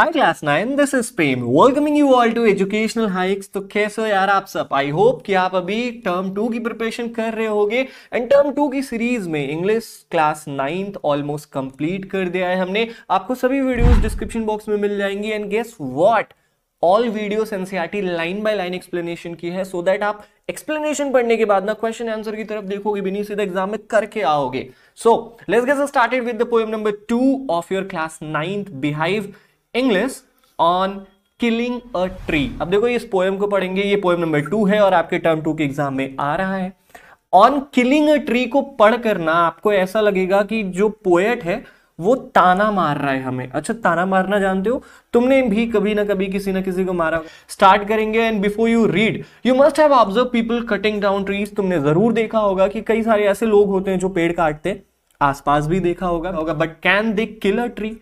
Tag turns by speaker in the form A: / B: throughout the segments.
A: Hi class 9, this is Prem welcoming you all to Educational Hikes. तो कैसे हो यार आप सब? आई होप कि आप अभी टर्म 2 की प्रिपरेशन कर रहे होगे एंड टर्म 2 की सीरीज में English class 9th almost complete कर दिया है हमने। आपको सभी वीडियोस डिस्क्रिप्शन बॉक्स में मिल जाएंगी and guess what, all videos NCERT line by line explanation की है, सो दैट आप एक्सप्लेनेशन पढ़ने के बाद ना क्वेश्चन आंसर की तरफ देखोगे भी नहीं, सीधा एग्जाम में करके आओगे। So let's get started with the poem number 2 of your class 9th beehive English on killing a tree. अब देखो इस पोएम को पढ़ेंगे, ये पोएम नंबर 2 है और आपके टर्म 2 के एग्जाम में आ रहा है। ऑन किलिंग अ ट्री को पढ़ करना आपको ऐसा लगेगा कि जो पोएट है वो ताना मार रहा है हमें। अच्छा, ताना मारना जानते हो? तुमने भी कभी ना कभी किसी ना किसी को मारा। स्टार्ट करेंगे and before you read you must have observe people cutting down trees. तुमने जरूर देखा होगा कि कई सारे ऐसे लोग होते हैं जो पेड़ काटते, आसपास भी देखा होगा। But can they kill a tree?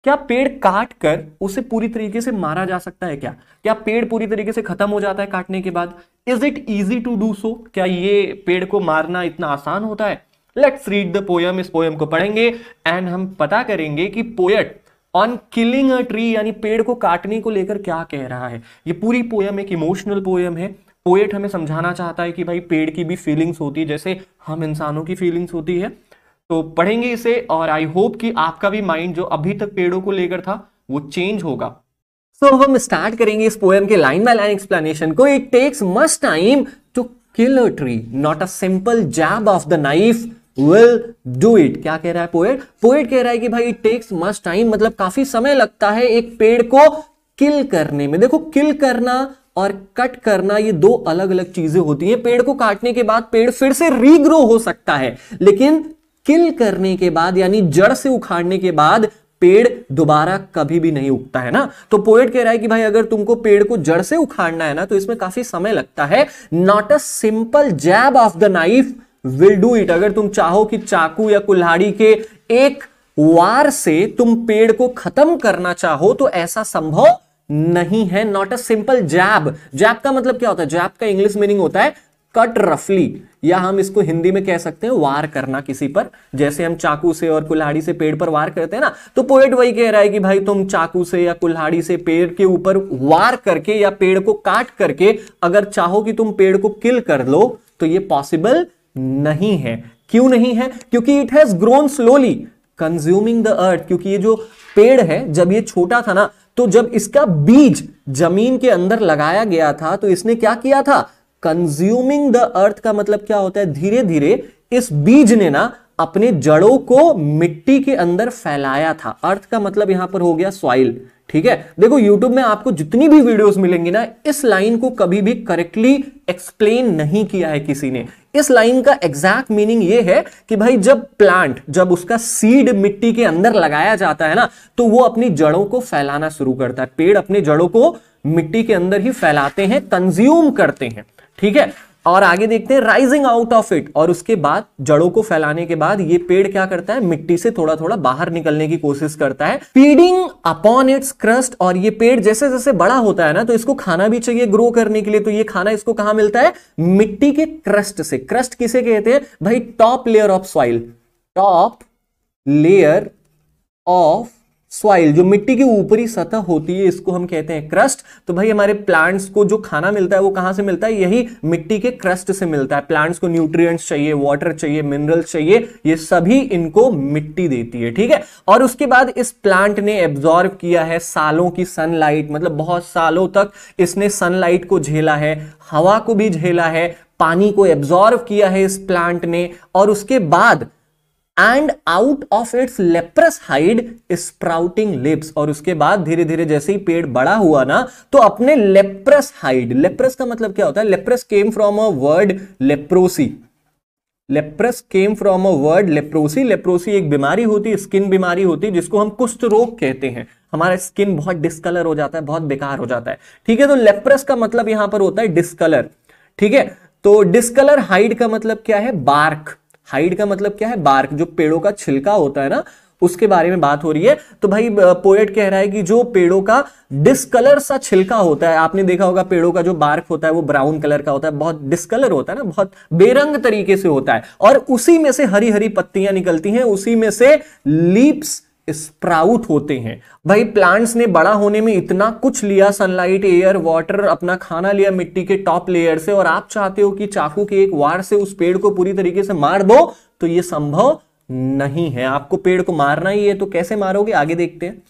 A: क्या पेड़ काट कर उसे पूरी तरीके से मारा जा सकता है? क्या पेड़ पूरी तरीके से खत्म हो जाता है काटने के बाद? Is it easy to do so? क्या ये पेड़ को मारना इतना आसान होता है? Let's read the poem. इस पोयम को पढ़ेंगे एंड हम पता करेंगे कि poet on killing a tree यानी पेड़ को काटने को लेकर क्या कह रहा है। ये पूरी पोयम एक इमोशनल पोयम है। पोएट हमें समझाना चाहता है कि भाई पेड़ की भी फीलिंग्स होती है जैसे हम इंसानों की फीलिंग्स होती है। तो पढ़ेंगे इसे और आई होप कि आपका भी माइंड जो अभी तक पेड़ों को लेकर था वो चेंज होगा। सो हम स्टार्ट करेंगे इस पोएम के लाइन बाय लाइन एक्सप्लेनेशन को। It takes much time to kill a tree, not a simple jab of the knife will do it. क्या कह रहा है पोएट? पोएट कह रहा है कि भाई इट टेक्स मच टाइम, मतलब काफी समय लगता है एक पेड़ को किल करने में। देखो, किल करना और कट करना ये दो अलग अलग चीजें होती हैं। पेड़ को काटने के बाद पेड़ फिर से रीग्रो हो सकता है, लेकिन किल करने के बाद यानी जड़ से उखाड़ने के बाद पेड़ दोबारा कभी भी नहीं उगता है ना। तो पोएट कह रहा है कि भाई अगर तुमको पेड़ को जड़ से उखाड़ना है ना तो इसमें काफी समय लगता है। Not a simple jab of the knife will do it. अगर तुम चाहो कि चाकू या कुल्हाड़ी के एक वार से तुम पेड़ को खत्म करना चाहो तो ऐसा संभव नहीं है। नॉट अ सिंपल जैब। जैब का मतलब क्या होता है? जैब का इंग्लिश मीनिंग होता है कट रफली, या हम इसको हिंदी में कह सकते हैं वार करना किसी पर। जैसे हम चाकू से और कुल्हाड़ी से पेड़ पर वार करते हैं ना, तो पोएट वही कह रहा है कि भाई तुम चाकू से या कुल्हाड़ी से पेड़ के ऊपर वार करके या पेड़ को काट करके अगर चाहो कि तुम पेड़ को किल कर लो तो ये पॉसिबल नहीं है। क्यों नहीं है? क्योंकि it has grown slowly consuming the earth. क्योंकि ये जो पेड़ है जब ये छोटा था ना, तो जब इसका बीज जमीन के अंदर लगाया गया था तो इसने क्या किया था? कंज्यूमिंग द अर्थ का मतलब क्या होता है? धीरे धीरे इस बीज ने ना अपने जड़ों को मिट्टी के अंदर फैलाया था। अर्थ का मतलब यहां पर हो गया सॉइल। ठीक है, देखो यूट्यूब में आपको जितनी भी वीडियोस मिलेंगी ना, इस लाइन को कभी भी करेक्टली एक्सप्लेन नहीं किया है किसी ने। इस लाइन का एग्जैक्ट मीनिंग ये है कि भाई जब प्लांट, जब उसका सीड मिट्टी के अंदर लगाया जाता है ना, तो वो अपनी जड़ों को फैलाना शुरू करता है। पेड़ अपने जड़ों को मिट्टी के अंदर ही फैलाते हैं, कंज्यूम करते हैं। ठीक है, और आगे देखते हैं राइजिंग आउट ऑफ इट। और उसके बाद जड़ों को फैलाने के बाद ये पेड़ क्या करता है? मिट्टी से थोड़ा थोड़ा बाहर निकलने की कोशिश करता है, फीडिंग अपॉन इट्स क्रस्ट। और ये पेड़ जैसे जैसे बड़ा होता है ना, तो इसको खाना भी चाहिए ग्रो करने के लिए। तो ये खाना इसको कहां मिलता है? मिट्टी के क्रस्ट से। क्रस्ट किसे कहते हैं भाई? Top layer of soil. Top layer of soil, जो मिट्टी की ऊपरी सतह होती है, इसको हम कहते हैं क्रस्ट। तो भाई हमारे प्लांट्स को जो खाना मिलता है वो कहां से मिलता है? यही मिट्टी के क्रस्ट से मिलता है। प्लांट्स को न्यूट्रिएंट्स चाहिए, वाटर चाहिए, मिनरल्स चाहिए, ये सभी इनको मिट्टी देती है। ठीक है, और उसके बाद इस प्लांट ने एब्जॉर्ब किया है सालों की सनलाइट, मतलब बहुत सालों तक इसने सनलाइट को झेला है, हवा को भी झेला है, पानी को एब्जॉर्ब किया है इस प्लांट ने। और उसके बाद and out of its leprous hide sprouting lips. और उसके बाद धीरे धीरे जैसे ही पेड़ बड़ा हुआ ना, तो अपने लेप्रस हाइड, लेप्रस का मतलब क्या होता है? Leprous came from a word leprosy. Leprous came from a word leprosy. Leprosy एक बीमारी होती है, स्किन बीमारी होती है, जिसको हम कुष्ठ रोग कहते हैं। हमारा स्किन बहुत डिस्कलर हो जाता है, बहुत बेकार हो जाता है। ठीक है, तो लेप्रस का मतलब यहां पर होता है डिस्कलर। ठीक है, तो डिस्कलर। हाइड का मतलब क्या है? बार्क। हाइड का मतलब क्या है? बार्क, जो पेड़ों का छिलका होता है ना, उसके बारे में बात हो रही है। तो भाई पोएट कह रहा है कि जो पेड़ों का डिस्कलर सा छिलका होता है, आपने देखा होगा पेड़ों का जो बार्क होता है वो ब्राउन कलर का होता है, बहुत डिस्कलर होता है ना, बहुत बेरंग तरीके से होता है, और उसी में से हरी हरी पत्तियां निकलती हैं, उसी में से लीव्स स्प्राउट होते हैं। भाई प्लांट्स ने बड़ा होने में इतना कुछ लिया, सनलाइट, एयर, वाटर, अपना खाना लिया मिट्टी के टॉप लेयर से, और आप चाहते हो कि चाकू के एक वार से उस पेड़ को पूरी तरीके से मार दो, तो यह संभव नहीं है। आपको पेड़ को मारना ही है, तो कैसे मारोगे, आगे देखते हैं।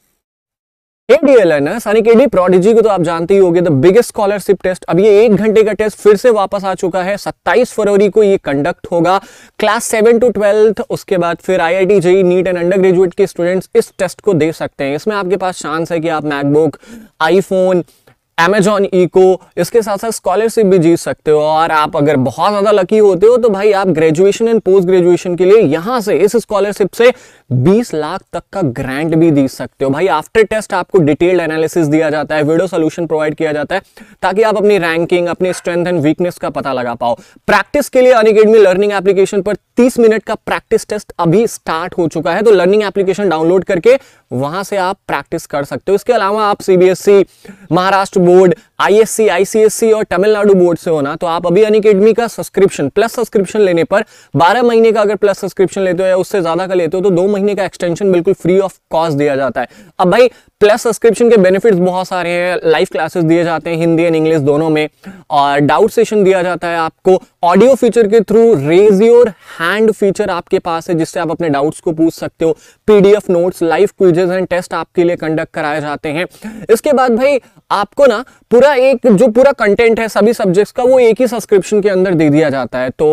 A: डियर लर्नर्स, अनअकैडमी प्रोडिजी को तो आप जानते ही होंगे, द बिगेस्ट स्कॉलरशिप टेस्ट। अब ये 1 घंटे का टेस्ट फिर से वापस आ चुका है। 27 फरवरी को ये कंडक्ट होगा। क्लास 7 to 12, उसके बाद फिर IIT, JEE, neat and under graduate के स्टूडेंट्स इस टेस्ट को दे सकते हैं। इसमें आपके पास चांस है कि आप मैकबुक, आईफोन, Amazon इको, इसके साथ साथ स्कॉलरशिप भी जीत सकते हो। और आप अगर बहुत ज्यादा लकी होते हो तो भाई आप ग्रेजुएशन एंड पोस्ट ग्रेजुएशन के लिए यहां से इस स्कॉलरशिप से 20 लाख तक का ग्रांट भी जीत सकते हो। भाई आफ्टर टेस्ट आपको डिटेल्ड एनालिसिस दिया जाता है, वीडियो सोल्यूशन प्रोवाइड किया जाता है, ताकि आप अपनी रैंकिंग, अपने स्ट्रेंथ एंड वीकनेस का पता लगा पाओ। प्रैक्टिस के लिए अनअकैडमी लर्निंग एप्लीकेशन पर 30 मिनट का प्रैक्टिस टेस्ट अभी स्टार्ट हो चुका है, तो लर्निंग एप्लीकेशन डाउनलोड करके वहां से आप प्रैक्टिस कर सकते हो। इसके अलावा आप CBSE, Maharashtra board, ISC, ICSC और तमिलनाडु बोर्ड से होना, तो आप अभी अनअकैडमी का सब्सक्रिप्शन, प्लस सब्सक्रिप्शन लेने पर 12 महीने का अगर प्लस सब्सक्रिप्शन लेते हो या उससे ज्यादा का लेते हो तो 2 महीने का एक्सटेंशन बिल्कुल फ्री ऑफ कॉस्ट दिया जाता है। अब भाई प्लस सब्सक्रिप्शन के बेनिफिट्स बहुत सारे हैं। लाइव क्लासेस दिए जाते हैं हिंदी एंड इंग्लिश दोनों में, और डाउट सेशन दिया जाता है आपको। ऑडियो फीचर के through raise your hand feature आपके पास है, जिससे आप अपने डाउट्स को पूछ सकते हो। PDF notes, live quizzes and test आपके लिए कंडक्ट कराए जाते हैं। इसके बाद भाई आपको ना पूरा एक जो पूरा कंटेंट है सभी सब्जेक्ट्स का, वो एक ही सब्सक्रिप्शन के अंदर दे दिया जाता है। तो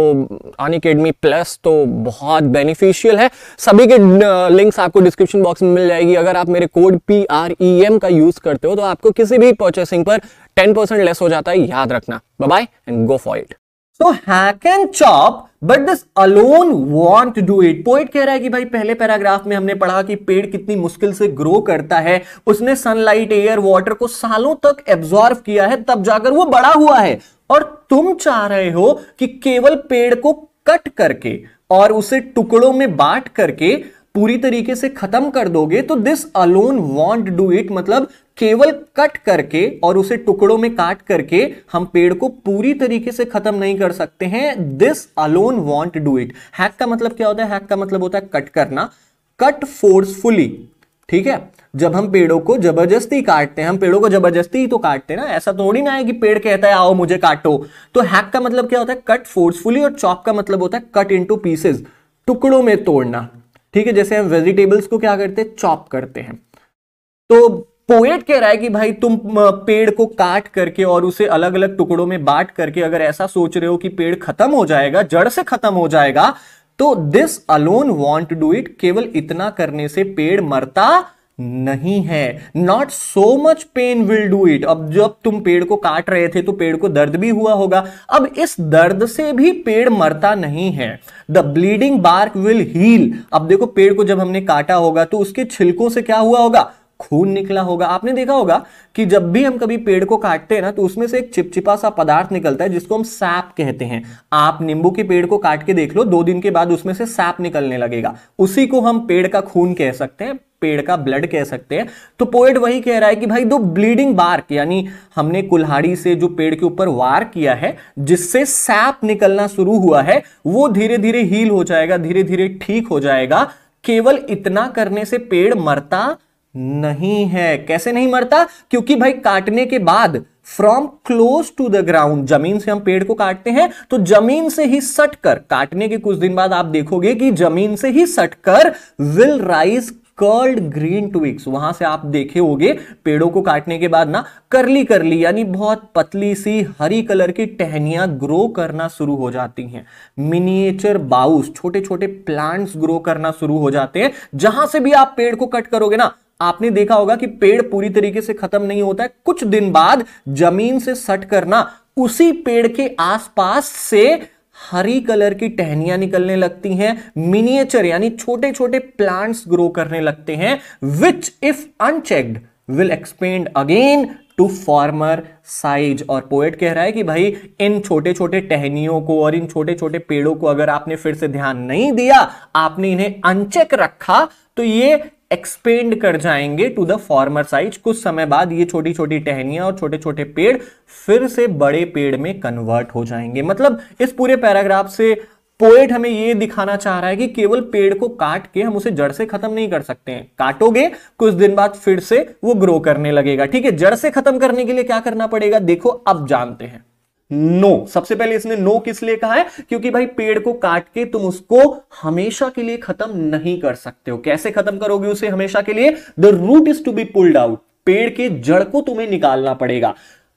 A: अनअकैडमी प्लस तो बहुत बेनिफिशियल है। सभी के लिंक्स आपको डिस्क्रिप्शन बॉक्स में मिल जाएगी। अगर आप मेरे कोड PREM का यूज करते हो तो आपको किसी भी परचेसिंग पर 10% लेस हो जाता है, याद रखना। Bye bye and go for it. So hack and chop, but this alone won't do it. Poet कह रहा है कि भाई पहले पैराग्राफ में हमने पढ़ा कि पेड़ कितनी मुश्किल से ग्रो करता है, उसने सनलाइट, एयर, वाटर को सालों तक एब्जॉर्व किया है, तब जाकर वो बड़ा हुआ है। और तुम चाह रहे हो कि केवल पेड़ को कट करके और उसे टुकड़ों में बांट करके पूरी तरीके से खत्म कर दोगे, तो this alone want do it, मतलब केवल कट करके और उसे टुकड़ों में काट करके हम पेड़ को पूरी तरीके से खत्म नहीं कर सकते हैं। This alone want do it. Hack का मतलब क्या होता है? हैक का मतलब होता है कट करना, कट फोर्सफुली। ठीक है, जब हम पेड़ों को जबरदस्ती काटते हैं, हम पेड़ों को जबरदस्ती ही तो काटते हैं ना, ऐसा थोड़ी ना है कि पेड़ कहता है आओ मुझे काटो। तो हैक का मतलब क्या होता है? Cut forcefully. और चॉप का मतलब होता है कट इनटू पीसेस, टुकड़ों में तोड़ना। ठीक है, जैसे हम वेजिटेबल्स को क्या करते हैं? चॉप करते हैं। तो पोएट कह रहा है कि भाई तुम पेड़ को काट करके और उसे अलग अलग टुकड़ों में बांट करके अगर ऐसा सोच रहे हो कि पेड़ खत्म हो जाएगा, जड़ से खत्म हो जाएगा, तो this alone want do it, केवल इतना करने से पेड़ मरता नहीं है। Not so much pain will do it. अब जब तुम पेड़ को काट रहे थे तो पेड़ को दर्द भी हुआ होगा, अब इस दर्द से भी पेड़ मरता नहीं है। The bleeding bark will heal. अब देखो पेड़ को जब हमने काटा होगा तो उसके छिलकों से क्या हुआ होगा? खून निकला होगा। आपने देखा होगा कि जब भी हम कभी पेड़ को काटते हैं ना, तो उसमें से एक चिपचिपा सा पदार्थ निकलता है जिसको हम सैप कहते हैं। आप नींबू के पेड़ को काट के देख लो, 2 दिन के बाद उसमें से सैप निकलने लगेगा। उसी को हम पेड़ का खून कह सकते हैं, पेड़ का ब्लड कह सकते हैं। तो पोएट वही कह रहा है कि भाई दो ब्लीडिंग बार्क, यानी हमने कुल्हाड़ी से जो पेड़ के ऊपर वार किया है, जिससे सैप निकलना शुरू हुआ है, वो धीरे धीरे हील हो जाएगा, धीरे धीरे ठीक हो जाएगा। केवल इतना करने से पेड़ मरता नहीं है। कैसे नहीं मरता? क्योंकि भाई काटने के बाद from close to the ground, जमीन से हम पेड़ को काटते हैं तो जमीन से ही सटकर, काटने के कुछ दिन बाद आप देखोगे कि जमीन से ही सटकर will rise curled green twigs. वहां से आप देखे होगे पेड़ों को काटने के बाद ना करली करली यानी बहुत पतली सी हरी कलर की टहनियां ग्रो करना शुरू हो जाती हैं। मिनिएचर बाउस, छोटे छोटे प्लांट्स ग्रो करना शुरू हो जाते हैं। जहां से भी आप पेड़ को कट करोगे ना, आपने देखा होगा कि पेड़ पूरी तरीके से खत्म नहीं होता है। कुछ दिन बाद जमीन से सट करना उसी पेड़ के आसपास से हरी कलर की टहनियां निकलने लगती हैं। मिनिएचर यानी छोटे छोटे प्लांट्स ग्रो करने लगते हैं, which if unchecked will expand again to former size. और पोएट कह रहा है कि भाई इन छोटे छोटे टहनियों को और इन छोटे छोटे पेड़ों को अगर आपने फिर से ध्यान नहीं दिया, आपने इन्हें अनचेक रखा, तो ये एक्सपेंड कर जाएंगे टू द फॉर्मर साइज। कुछ समय बाद ये छोटी छोटी टहनियां और छोटे छोटे पेड़ फिर से बड़े पेड़ में कन्वर्ट हो जाएंगे। मतलब इस पूरे पैराग्राफ से पोएट हमें ये दिखाना चाह रहा है कि केवल पेड़ को काट के हम उसे जड़ से खत्म नहीं कर सकते हैं। काटोगे कुछ दिन बाद फिर से वो ग्रो करने लगेगा। ठीक है, जड़ से खत्म करने के लिए क्या करना पड़ेगा, देखो अब जानते हैं। नो, सबसे पहले इसने नो किस लिए कहा है, क्योंकि भाई पेड़ को काट के तुम उसको हमेशा के लिए खत्म नहीं कर सकते हो। कैसे खत्म करोगे उसे हमेशा के लिए, the root is to be pulled out, पेड़ के जड़ को तुम्हें निकालना पड़ेगा।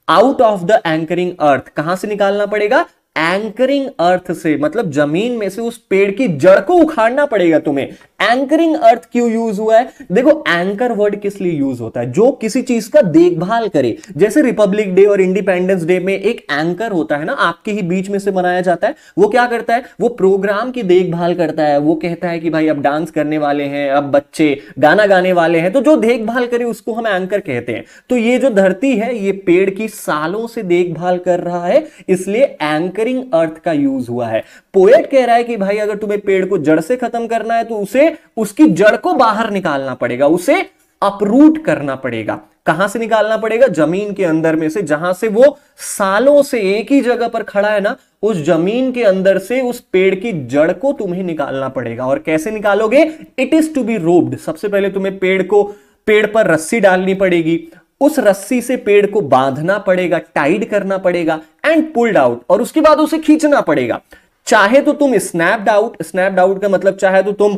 A: Out of the anchoring earth, कहां से निकालना पड़ेगा, एंकरिंग अर्थ से, मतलब जमीन में से उस पेड़ की जड़ को उखाड़ना पड़ेगा तुम्हें। एंकरिंग अर्थ क्यों यूज हुआ है, देखो एंकर वर्ड किस लिए यूज होता है, जो किसी चीज का देखभाल करे। जैसे रिपब्लिक डे और इंडिपेंडेंस डे में एक एंकर होता है ना, आपके ही बीच में से बनाया जाता है। वो क्या करता है, वो प्रोग्राम की देखभाल करता है। वो कहता है कि भाई अब डांस करने वाले हैं, अब बच्चे गाना गाने वाले हैं, तो जो देखभाल करे उसको हम एंकर कहते हैं। तो ये जो धरती है ये पेड़ की सालों से देखभाल कर रहा है, इसलिए एंकरिंग अर्थ का यूज हुआ है। पोएट कह रहा है कि भाई अगर तुम्हें पेड़ को जड़ से खत्म करना है तो उसे उसकी जड़ को बाहर निकालना पड़ेगा, उसे अपरूट करना पड़ेगा। कहां से निकालना पड़ेगा, जमीन के अंदर में से, जहां से वो सालों से एक ही जगह पर खड़ा है ना, उस जमीन के अंदर से उस पेड़ की जड़ को तुम्हें निकालना पड़ेगा। और कैसे निकालोगे, it is to be roped, सबसे पहले तुम्हें पेड़ पर रस्सी डालनी पड़ेगी, उस रस्सी से पेड़ को बांधना पड़ेगा, टाइड करना पड़ेगा, एंड पुल्ड आउट, और उसके बाद उसे खींचना पड़ेगा। चाहे तो तुम स्नैप्ड आउट का मतलब चाहे तो तुम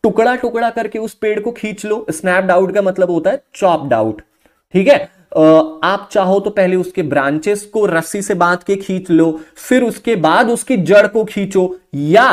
A: टुकड़ा टुकड़ा करके उस पेड़ को खींच लो, स्नैप्ड आउट का मतलब होता है चॉप्ड आउट। ठीक है, आप चाहो तो पहले उसके ब्रांचेस को रस्सी से बांध के खींच लो, फिर उसके बाद उसकी जड़ को खींचो, या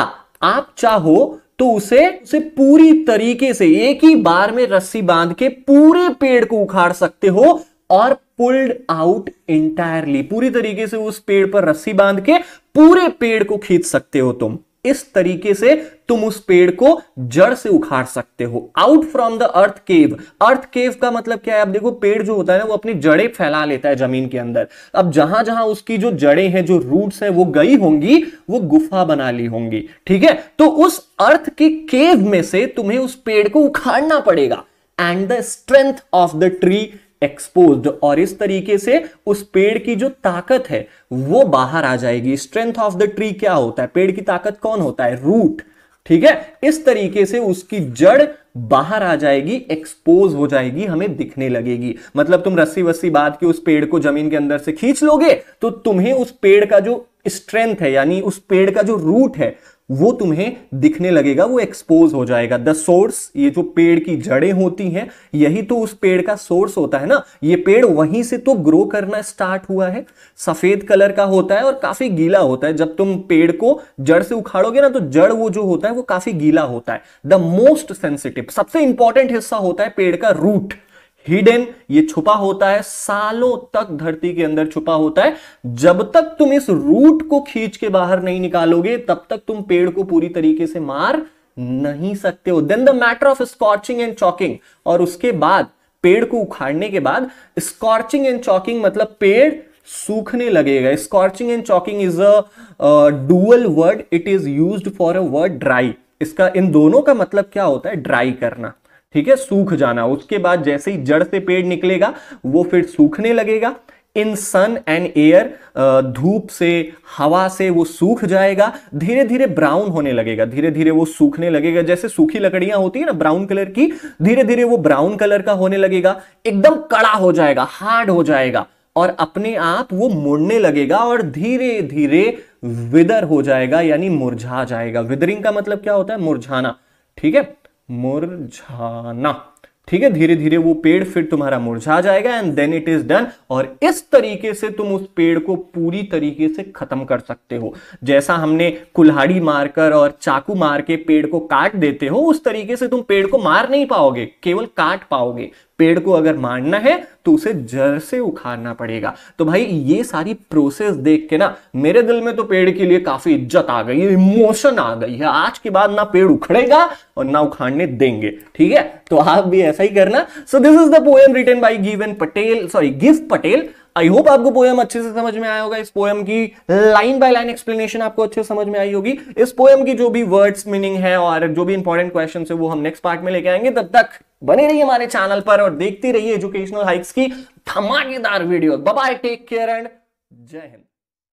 A: आप चाहो तो उसे पूरी तरीके से एक ही बार में रस्सी बांध के पूरे पेड़ को उखाड़ सकते हो, और पुल्ड आउट इंटायरली, पूरी तरीके से उस पेड़ पर रस्सी बांध के पूरे पेड़ को खींच सकते हो तुम। इस तरीके से तुम उस पेड़ को जड़ से उखाड़ सकते हो। आउट फ्रॉम द अर्थ केव, अर्थ केव का मतलब क्या है, अब देखो पेड़ जो होता है ना वो अपनी जड़ें फैला लेता है जमीन के अंदर। अब जहां जहां उसकी जो जड़ें हैं, जो रूट्स हैं, वो गई होंगी, वो गुफा बना ली होंगी। ठीक है, तो उस अर्थ के केव में से तुम्हें उस पेड़ को उखाड़ना पड़ेगा, and the strength of the tree exposed, और इस तरीके से उस पेड़ की जो ताकत है वो बाहर आ जाएगी। स्ट्रेंथ ऑफ द ट्री क्या होता है, पेड़ की ताकत कौन होता है, रूट। ठीक है, इस तरीके से उसकी जड़ बाहर आ जाएगी, एक्सपोज हो जाएगी, हमें दिखने लगेगी। मतलब तुम रस्सी वस्सी बांध के उस पेड़ को जमीन के अंदर से खींच लोगे तो तुम्हें उस पेड़ का जो स्ट्रेंथ है, यानी उस पेड़ का जो रूट है, वो तुम्हें दिखने लगेगा, वो एक्सपोज हो जाएगा। द सोर्स, ये जो पेड़ की जड़ें होती हैं, यही तो उस पेड़ का सोर्स होता है ना। ये पेड़ वहीं से तो ग्रो करना स्टार्ट हुआ है। सफेद कलर का होता है और काफी गीला होता है। जब तुम पेड़ को जड़ से उखाड़ोगे ना, तो जड़ वो जो होता है वो काफी गीला होता है। द मोस्ट सेंसिटिव, सबसे इंपॉर्टेंट हिस्सा होता है पेड़ का रूट। हिडन, ये छुपा होता है, सालों तक धरती के अंदर छुपा होता है। जब तक तुम इस रूट को खींच के बाहर नहीं निकालोगे, तब तक तुम पेड़ को पूरी तरीके से मार नहीं सकते हो। Then the matter of scorching and choking, और उसके बाद पेड़ को उखाड़ने के बाद स्कॉर्चिंग एंड चॉकिंग मतलब पेड़ सूखने लगेगा। Scorching and choking is a dual word, it is used for a word dry. इसका इन दोनों का मतलब क्या होता है, ड्राई करना। ठीक है, सूख जाना। उसके बाद जैसे ही जड़ से पेड़ निकलेगा वो फिर सूखने लगेगा। इन सन एंड एयर, धूप से, हवा से वो सूख जाएगा, धीरे धीरे ब्राउन होने लगेगा, धीरे धीरे वो सूखने लगेगा। जैसे सूखी लकड़ियां होती है ना ब्राउन कलर की, धीरे धीरे वो ब्राउन कलर का होने लगेगा, एकदम कड़ा हो जाएगा, हार्ड हो जाएगा, और अपने आप वो मुड़ने लगेगा और धीरे धीरे विदर हो जाएगा, यानी मुरझा जाएगा। विदरिंग का मतलब क्या होता है, मुरझाना। ठीक है, मुरझाना। ठीक है, धीरे धीरे वो पेड़ फिर तुम्हारा मुरझा जाएगा, and then it is done. और इस तरीके से तुम उस पेड़ को पूरी तरीके से खत्म कर सकते हो। जैसा हमने कुल्हाड़ी मारकर और चाकू मार के पेड़ को काट देते हो, उस तरीके से तुम पेड़ को मार नहीं पाओगे, केवल काट पाओगे। पेड़ को अगर मारना है तो उसे जड़ से उखाड़ना पड़ेगा। तो भाई ये सारी प्रोसेस देख के ना मेरे दिल में तो पेड़ के लिए काफी इज्जत आ गई है, इमोशन आ गई है। आज के बाद ना पेड़ उखड़ेगा और ना उखाड़ने देंगे। ठीक है, तो आप भी ऐसा ही करना। So this is the poem written by Gieve Patel. I hope आपको पोएम अच्छे से समझ में आया होगा। इस पोएम की लाइन बाय लाइन एक्सप्लेनेशन आपको अच्छे से समझ में आई होगी। इस पोएम की जो भी वर्ड्स मीनिंग है और जो भी इंपॉर्टेंट क्वेश्चन है वो हम नेक्स्ट पार्ट में लेके आएंगे। तब तक बने रहिए हमारे चैनल पर और देखते रहिए एजुकेशनल हाइक्स की धमाकेदार वीडियो। Bye bye, take care and जय हिंद।